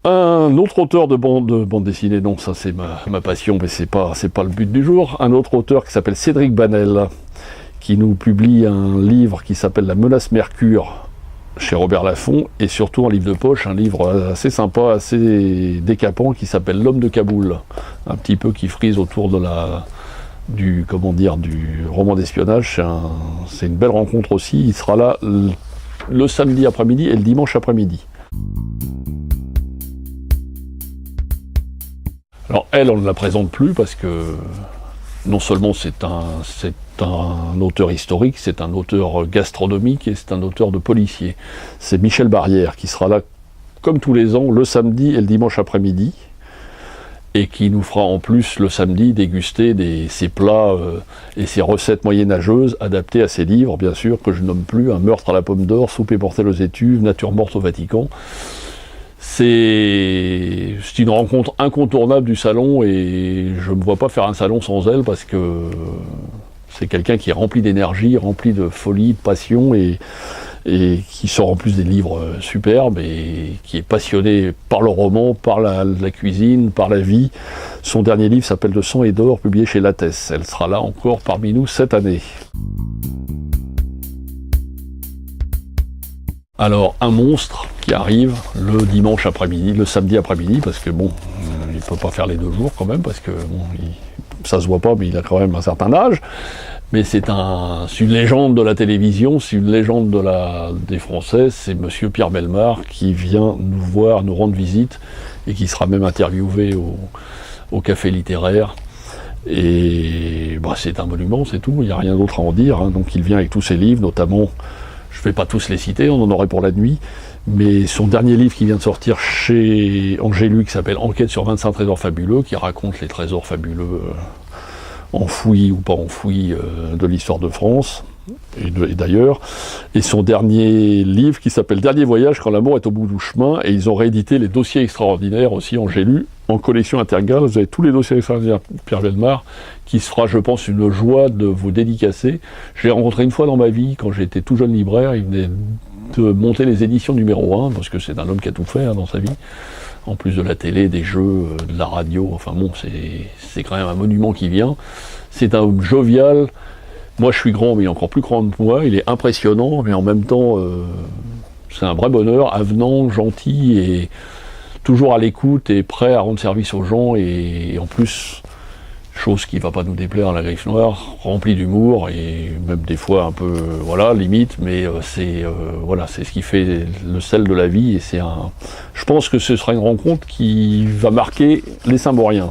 Un autre auteur de bande dessinée, donc ça c'est ma passion, mais c'est pas le but du jour. Un autre auteur qui s'appelle Cédric Banel, qui nous publie un livre qui s'appelle La menace Mercure chez Robert Laffont, et surtout un livre de poche, un livre assez sympa, assez décapant, qui s'appelle L'homme de Kaboul, un petit peu qui frise autour de du roman d'espionnage. C'est une belle rencontre aussi. Il sera là le samedi après-midi et le dimanche après-midi. Alors elle, on ne la présente plus parce que non seulement c'est un auteur historique, c'est un auteur gastronomique et c'est un auteur de policier. C'est Michel Barrière qui sera là comme tous les ans le samedi et le dimanche après-midi et qui nous fera en plus le samedi déguster ses plats et ses recettes moyenâgeuses adaptées à ses livres, bien sûr, que je nomme plus, Un meurtre à la pomme d'or, Souper mortel aux étuves, Nature morte au Vatican. C'est une rencontre incontournable du salon et je ne me vois pas faire un salon sans elle parce que c'est quelqu'un qui est rempli d'énergie, rempli de folie, de passion et qui sort en plus des livres superbes et qui est passionné par le roman, par la cuisine, par la vie. Son dernier livre s'appelle De sang et d'or, publié chez Lattès. Elle sera là encore parmi nous cette année. Alors, un monstre qui arrive le dimanche après-midi, le samedi après-midi, parce que bon, il ne peut pas faire les 2 jours quand même, parce que bon, ça se voit pas, mais il a quand même un certain âge. Mais c'est une légende de la télévision, c'est une légende des Français, c'est Monsieur Pierre Bellemare qui vient nous voir, nous rendre visite, et qui sera même interviewé au Café littéraire. Et bah, c'est un monument, c'est tout, il n'y a rien d'autre à en dire. Hein. Donc il vient avec tous ses livres, notamment... Je ne vais pas tous les citer, on en aurait pour la nuit, mais son dernier livre qui vient de sortir chez Angélu, qui s'appelle Enquête sur 25 trésors fabuleux, qui raconte les trésors fabuleux enfouis ou pas enfouis de l'histoire de France et d'ailleurs, et son dernier livre qui s'appelle Dernier voyage quand l'amour est au bout du chemin, et ils ont réédité les dossiers extraordinaires aussi, Angélu, en collection intégrale. Vous avez tous les dossiers extraordinaires Pierre Bellemare, qui se fera, je pense, une joie de vous dédicacer. Je l'ai rencontré une fois dans ma vie, quand j'étais tout jeune libraire, il venait de monter les éditions numéro 1, parce que c'est un homme qui a tout fait dans sa vie, en plus de la télé, des jeux, de la radio, enfin bon, c'est quand même un monument qui vient. C'est un homme jovial. Moi je suis grand, mais il est encore plus grand que moi, il est impressionnant, mais en même temps, c'est un vrai bonheur, avenant, gentil, et toujours à l'écoute, et prêt à rendre service aux gens, et en plus, chose qui ne va pas nous déplaire à la Griffe Noire, rempli d'humour, et même des fois un peu, voilà, limite, mais c'est ce qui fait le sel de la vie, et je pense que ce sera une rencontre qui va marquer les Symphoriens.